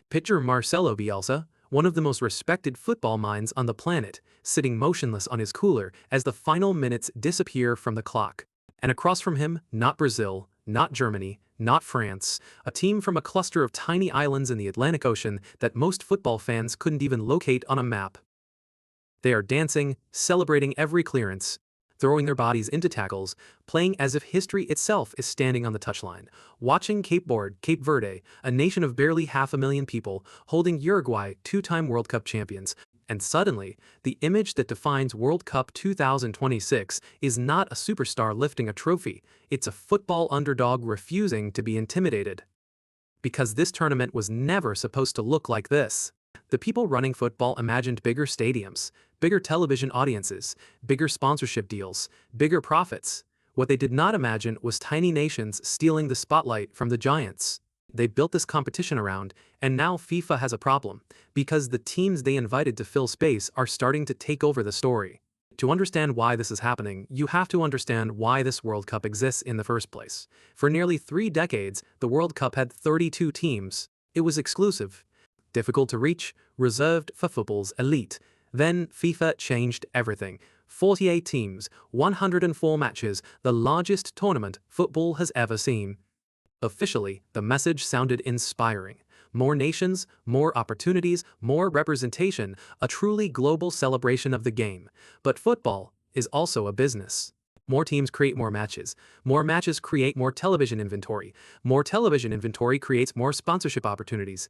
Picture Marcelo Bielsa, one of the most respected football minds on the planet, sitting motionless on his cooler as the final minutes disappear from the clock. And across from him, not Brazil, not Germany, not France, a team from a cluster of tiny islands in the Atlantic Ocean that most football fans couldn't even locate on a map. They are dancing, celebrating every clearance, throwing their bodies into tackles, playing as if history itself is standing on the touchline, watching Cape Verde, a nation of barely 500,000 people, holding Uruguay, two-time World Cup champions, and suddenly, the image that defines World Cup 2026 is not a superstar lifting a trophy, it's a football underdog refusing to be intimidated. Because this tournament was never supposed to look like this. The people running football imagined bigger stadiums, bigger television audiences, bigger sponsorship deals, bigger profits. What they did not imagine was tiny nations stealing the spotlight from the giants. They built this competition around, and now FIFA has a problem, because the teams they invited to fill space are starting to take over the story. To understand why this is happening, you have to understand why this World Cup exists in the first place. For nearly 3 decades, the World Cup had 32 teams. It was exclusive, difficult to reach, reserved for football's elite. Then FIFA changed everything. 48 teams, 104 matches, the largest tournament football has ever seen. Officially, the message sounded inspiring. More nations, more opportunities, more representation, a truly global celebration of the game. But football is also a business. More teams create more matches create more television inventory creates more sponsorship opportunities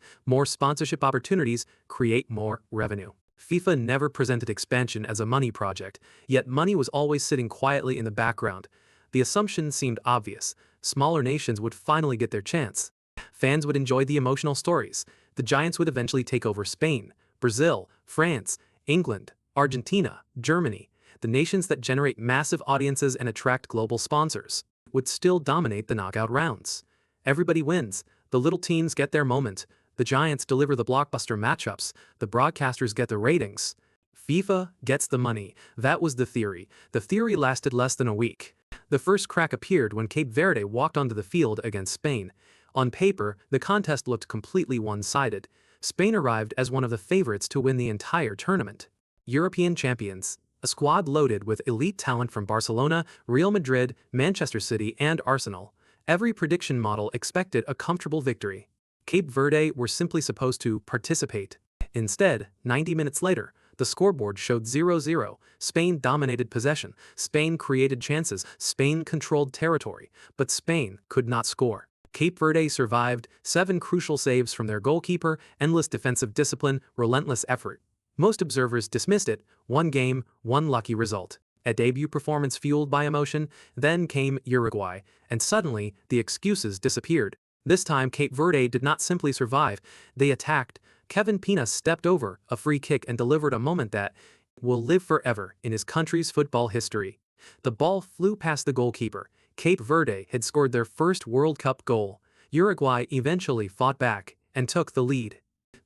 create more revenue. FIFA never presented expansion as a money project, yet money was always sitting quietly in the background. The assumption seemed obvious. Smaller nations would finally get their chance. Fans would enjoy the emotional stories. The giants would eventually take over Spain, Brazil, France, England, Argentina, Germany. The nations that generate massive audiences and attract global sponsors would still dominate the knockout rounds. Everybody wins. The little teams get their moment. The giants deliver the blockbuster matchups. The broadcasters get the ratings. FIFA gets the money. That was the theory. The theory lasted less than a week. The first crack appeared when Cape Verde walked onto the field against Spain. On paper, the contest looked completely one-sided. Spain arrived as one of the favorites to win the entire tournament. European champions, a squad loaded with elite talent from Barcelona, Real Madrid, Manchester City, and Arsenal. Every prediction model expected a comfortable victory. Cape Verde were simply supposed to participate. Instead, 90 minutes later, the scoreboard showed 0-0. Spain dominated possession. Spain created chances. Spain controlled territory. But Spain could not score. Cape Verde survived, 7 crucial saves from their goalkeeper, endless defensive discipline, relentless effort. Most observers dismissed it. One game, one lucky result. A debut performance fueled by emotion. Then came Uruguay, and suddenly the excuses disappeared. This time Cape Verde did not simply survive, they attacked. Kevin Pina stepped over a free kick and delivered a moment that will live forever in his country's football history. The ball flew past the goalkeeper. Cape Verde had scored their first World Cup goal. Uruguay eventually fought back and took the lead.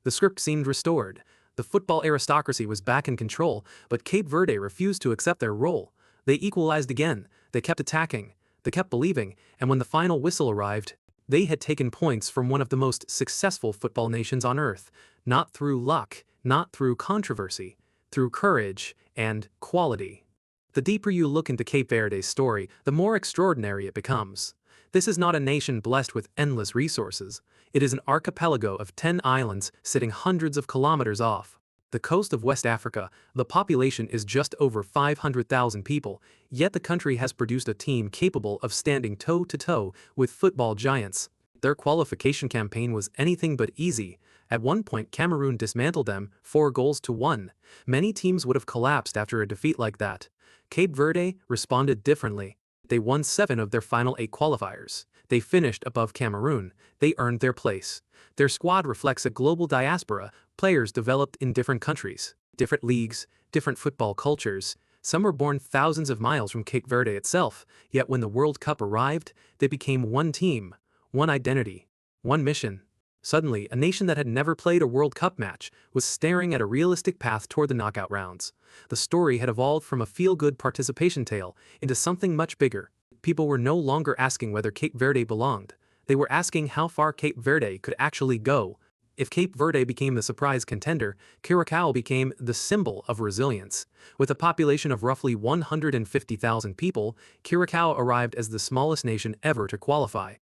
The script seemed restored. The football aristocracy was back in control, but Cape Verde refused to accept their role. They equalized again. They kept attacking. They kept believing, and when the final whistle arrived, they had taken points from one of the most successful football nations on earth, not through luck, not through controversy, through courage and quality. The deeper you look into Cape Verde's story, the more extraordinary it becomes. This is not a nation blessed with endless resources. It is an archipelago of 10 islands sitting hundreds of kilometers off the coast of West Africa. The population is just over 500,000 people, yet the country has produced a team capable of standing toe-to-toe with football giants. Their qualification campaign was anything but easy. At one point, Cameroon dismantled them, 4-1. Many teams would have collapsed after a defeat like that. Cape Verde responded differently. They won 7 of their final 8 qualifiers. They finished above Cameroon. They earned their place. Their squad reflects a global diaspora, players developed in different countries, different leagues, different football cultures. Some were born thousands of miles from Cape Verde itself, yet when the World Cup arrived, they became one team, one identity, one mission. Suddenly, a nation that had never played a World Cup match was staring at a realistic path toward the knockout rounds. The story had evolved from a feel-good participation tale into something much bigger. People were no longer asking whether Cape Verde belonged. They were asking how far Cape Verde could actually go. If Cape Verde became the surprise contender, Curacao became the symbol of resilience. With a population of roughly 150,000 people, Curacao arrived as the smallest nation ever to qualify.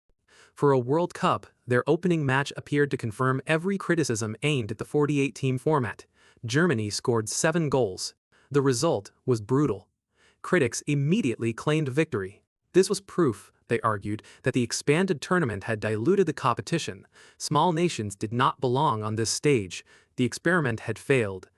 For a World Cup, their opening match appeared to confirm every criticism aimed at the 48-team format. Germany scored 7 goals. The result was brutal. Critics immediately claimed victory. This was proof, they argued, that the expanded tournament had diluted the competition. Small nations did not belong on this stage. The experiment had failed.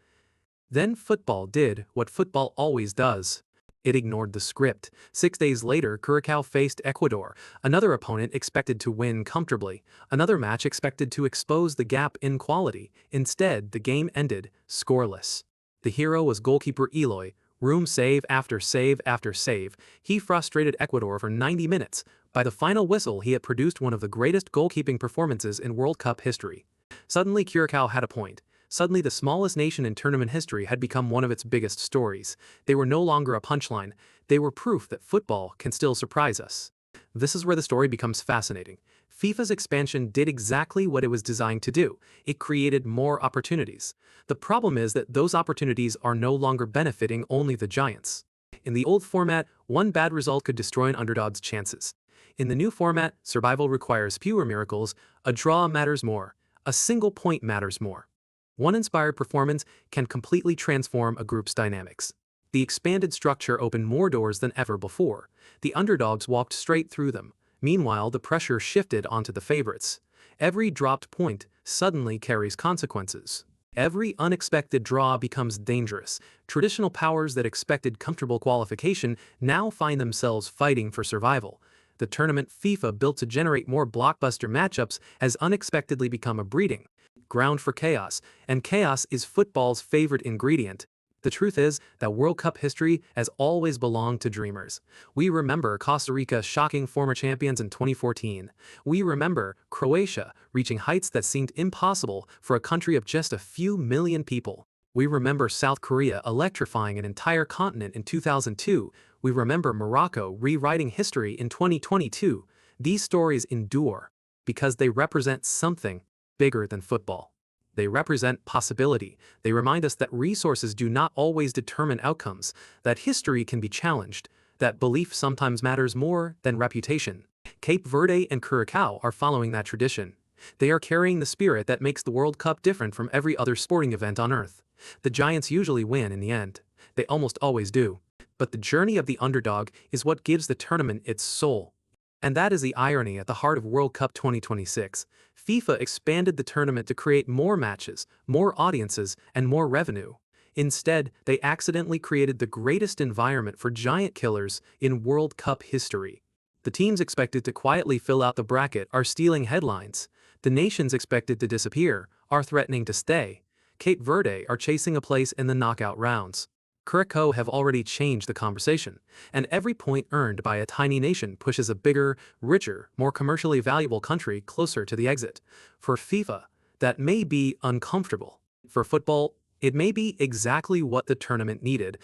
Then football did what football always does. It ignored the script. 6 days later, Curacao faced Ecuador, another opponent expected to win comfortably, another match expected to expose the gap in quality. Instead, the game ended scoreless. The hero was goalkeeper Eloy. Room save after save after save, he frustrated Ecuador for 90 minutes. By the final whistle, he had produced one of the greatest goalkeeping performances in World Cup history. Suddenly, Curacao had a point. Suddenly, the smallest nation in tournament history had become one of its biggest stories. They were no longer a punchline. They were proof that football can still surprise us. This is where the story becomes fascinating. FIFA's expansion did exactly what it was designed to do. It created more opportunities. The problem is that those opportunities are no longer benefiting only the giants. In the old format, one bad result could destroy an underdog's chances. In the new format, survival requires fewer miracles, a draw matters more, a single point matters more. One inspired performance can completely transform a group's dynamics. The expanded structure opened more doors than ever before. The underdogs walked straight through them. Meanwhile, the pressure shifted onto the favorites. Every dropped point suddenly carries consequences. Every unexpected draw becomes dangerous. Traditional powers that expected comfortable qualification now find themselves fighting for survival. The tournament FIFA built to generate more blockbuster matchups has unexpectedly become a breeding ground for chaos, and chaos is football's favorite ingredient. The truth is that World Cup history has always belonged to dreamers. We remember Costa Rica shocking former champions in 2014. We remember Croatia reaching heights that seemed impossible for a country of just a few million people. We remember South Korea electrifying an entire continent in 2002. We remember Morocco rewriting history in 2022. These stories endure because they represent something bigger than football. They represent possibility. They remind us that resources do not always determine outcomes, that history can be challenged, that belief sometimes matters more than reputation. Cape Verde and Curacao are following that tradition. They are carrying the spirit that makes the World Cup different from every other sporting event on Earth. The giants usually win in the end. They almost always do. But the journey of the underdog is what gives the tournament its soul. And that is the irony at the heart of World Cup 2026. FIFA expanded the tournament to create more matches, more audiences, and more revenue. Instead, they accidentally created the greatest environment for giant killers in World Cup history. The teams expected to quietly fill out the bracket are stealing headlines. The nations expected to disappear are threatening to stay. Cape Verde are chasing a place in the knockout rounds. Curacao have already changed the conversation, and every point earned by a tiny nation pushes a bigger, richer, more commercially valuable country closer to the exit. For FIFA, that may be uncomfortable. For football, it may be exactly what the tournament needed.